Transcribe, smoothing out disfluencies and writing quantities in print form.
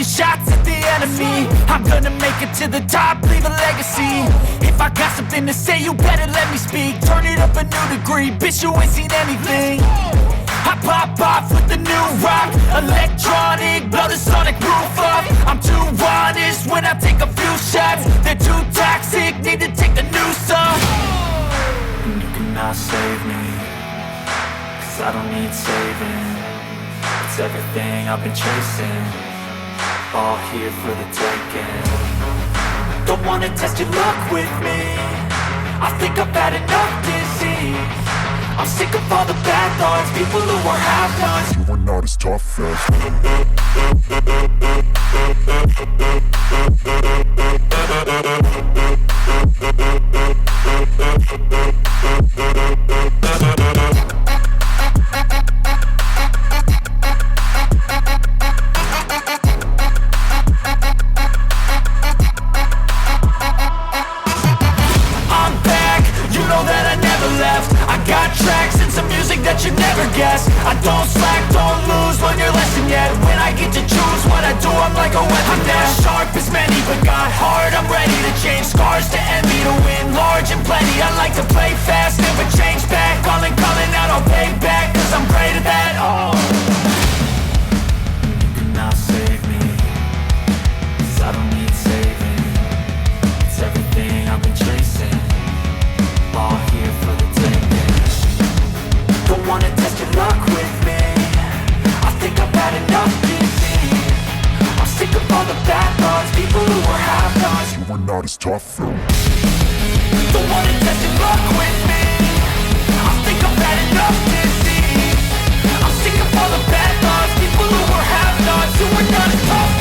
taking shots at the enemy. I'm gonna make it to the top, leave a legacy. If I got something to say, you better let me speak. Turn it up a new degree, bitch, you ain't seen anything. I pop off with the new rock, electronic, blow the sonic roof up. I'm too honest when I take a few shots. They're too toxic, need to take the noose off. And you cannot save me, 'cause I don't need saving. It's everything I've been chasing, all here for the taking. Don't wanna test your luck with me, I think I've had enough disease. I'm sick of all the bad thoughts, people who are half-nots. You were not as tough as that you never guess. I don't slack, don't lose, learn your lesson yet. When I get to choose what I do, I'm like a weapon. I'm not sharp as many, but got heart. I'm ready to change scars to envy, to win large and plenty. I like to play fast, never change back. Calling out, I'll pay back, 'cause I'm great at that. Oh, you cannot save me, 'cause I don't need saving. It's everything I've been chasing, all here for the taking. Don't wanna test your luck with me, I think I've had enough disease. I'm sick of all the bad thoughts, people who are half-nots. you were not as tough though. Don't wanna test your luck with me, I think I've had enough disease. I'm sick of all the bad thoughts, people who are half-nots, who are not as tough.